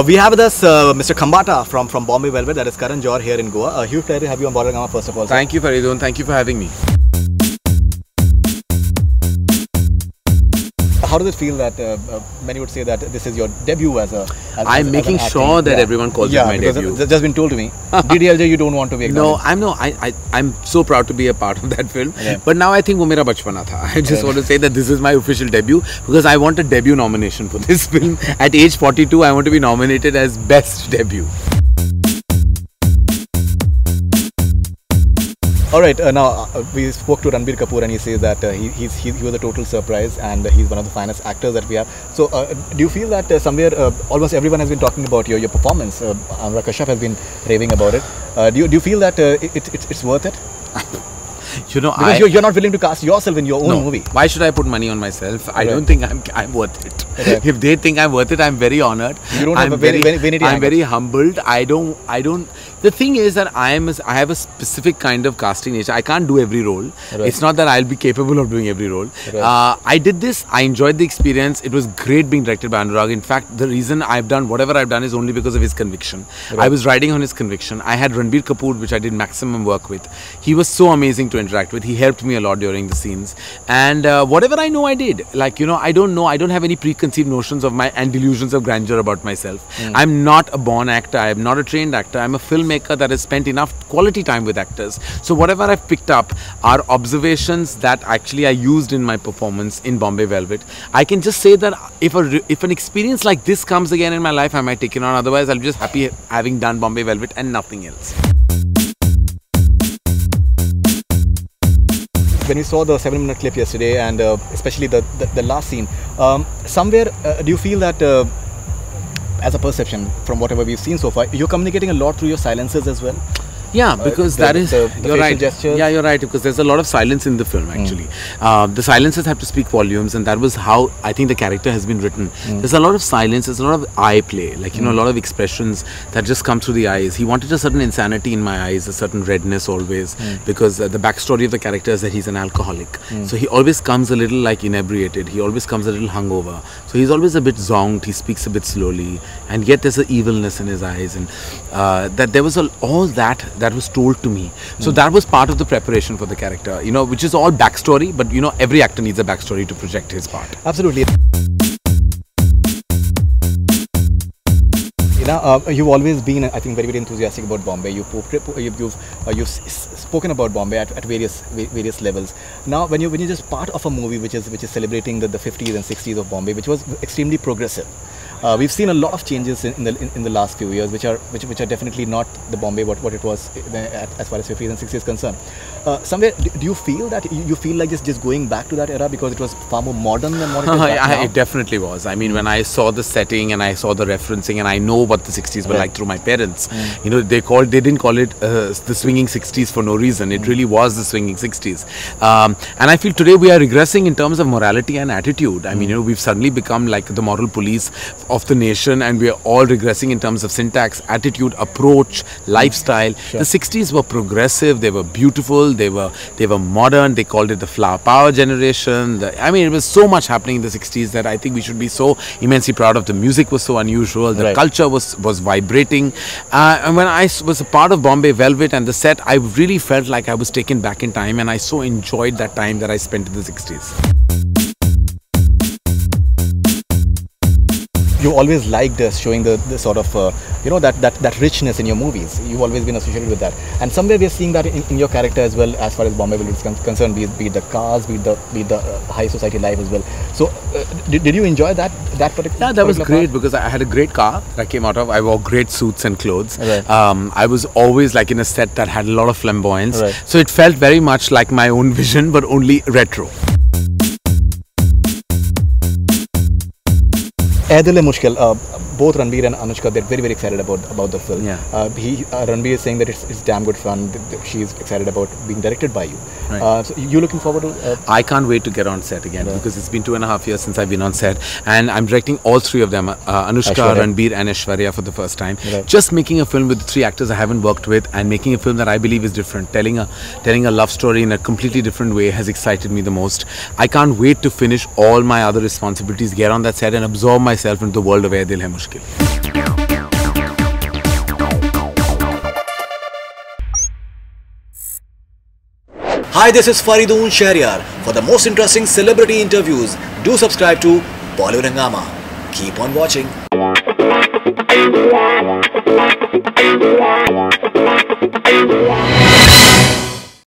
We have with us Mr. Khambata from Bombay Velvet, that is Karan Johar here in Goa. A huge pleasure to have you on board Hungama first of all. Thank you, Faridun. Thank you for having me. How does it feel that many would say that this is your debut as I'm making sure that everyone calls it my debut. It's just been told to me. DDLJ, you don't want to be acknowledged. I'm so proud to be a part of that film. Yeah. But now I think wo mera bachpana tha. I just want to say that this is my official debut because I want a debut nomination for this film. At age 42, I want to be nominated as best debut. Alright, now we spoke to Ranbir Kapoor and he says that he was a total surprise and he's one of the finest actors that we have. So do you feel that somewhere almost everyone has been talking about your performance? Anurag Kashyap has been raving about it. Do you feel that it's worth it? Because you're not willing to cast yourself in your own movie. Why should I put money on myself? I don't think I'm worth it. Okay. If they think I'm worth it, I'm very honored. You don't have I'm very humbled. I don't. The thing is that I have a specific kind of casting nature. I can't do every role. Right. It's not that I'll be capable of doing every role. Right. I did this. I enjoyed the experience. It was great being directed by Anurag. In fact, the reason I've done whatever I've done is only because of his conviction. Right. I was riding on his conviction. I had Ranbir Kapoor, which I did maximum work with. He was so amazing to interact with. He helped me a lot during the scenes. And whatever I know, I did. Like, I don't know. I don't have any preconceived notions of and delusions of grandeur about myself. I'm not a born actor. I'm not a trained actor. I'm a filmmaker that has spent enough quality time with actors. So whatever I've picked up are observations that actually I used in my performance in Bombay Velvet. I can just say that if an experience like this comes again in my life, I might take it on. Otherwise, I'll be just happy having done Bombay Velvet and nothing else. When we saw the 7-minute clip yesterday and especially the last scene, somewhere do you feel that as a perception from whatever we've seen so far, you're communicating a lot through your silences as well? Yeah, because you're right. Gestures. Yeah, you're right, because there's a lot of silence in the film actually. The silences have to speak volumes, and that was how I think the character has been written. There's a lot of silence, there's a lot of eye play, like, a lot of expressions that just come through the eyes. He wanted a certain insanity in my eyes, a certain redness always, because the backstory of the character is that he's an alcoholic. So he always comes a little like inebriated, he always comes a little hungover. So he's always a bit zonked, he speaks a bit slowly, and yet there's an evilness in his eyes, and that there was all that was told to me. So that was part of the preparation for the character, which is all backstory, but every actor needs a backstory to project his part. Absolutely. You've always been, I think, very, very enthusiastic about Bombay. You've spoken about Bombay at various levels. Now, when you're just part of a movie which is celebrating the 50s and 60s of Bombay, which was extremely progressive. We've seen a lot of changes in the last few years, which are definitely not the Bombay what it was as far as 50s and 60s is concerned. Somewhere, do you feel that you feel like just going back to that era because it was far more modern than what it is now? It definitely was. I mean, when I saw the setting and I saw the referencing and I know what the 60s were like through my parents, they didn't call it the swinging 60s for no reason. It really was the swinging 60s. And I feel today we are regressing in terms of morality and attitude. I mean, we've suddenly become like the moral police of the nation, and we are all regressing in terms of syntax, attitude, approach, lifestyle. Sure. The 60s were progressive, they were beautiful, they were modern, they called it the flower power generation. I mean, it was so much happening in the 60s that I think we should be so immensely proud of. The music was so unusual, the culture was vibrating. And when I was a part of Bombay Velvet and the set, I really felt like I was taken back in time, and I so enjoyed that time that I spent in the 60s. You always liked showing the sort of that richness in your movies. You've always been associated with that, and somewhere we are seeing that in your character as well, as far as Bombay Velvet is concerned. Be it the cars, be it the high society life as well. So, did you enjoy that particular? Yeah, that was great because I had a great car that I came out of. I wore great suits and clothes. Right. I was always like in a set that had a lot of flamboyance. Right. So it felt very much like my own vision, but only retro. Ae Dil Hai Mushkil, both Ranbir and Anushka, they're very, very excited about the film. Yeah. Ranbir is saying that it's damn good fun. She's excited about being directed by you. Right. So you looking forward to? I can't wait to get on set again because it's been 2.5 years since I've been on set, and I'm directing all three of them, Anushka, Ranbir and Aishwarya for the first time. Right. Just making a film with the three actors I haven't worked with, and making a film that I believe is different, telling a love story in a completely different way has excited me the most. I can't wait to finish all my other responsibilities, get on that set and absorb myself into the world of Ae Dil Hai Mushkil. Hi, this is Faridoon Shahryar. For the most interesting celebrity interviews, do subscribe to Bollywood Hungama. Keep on watching.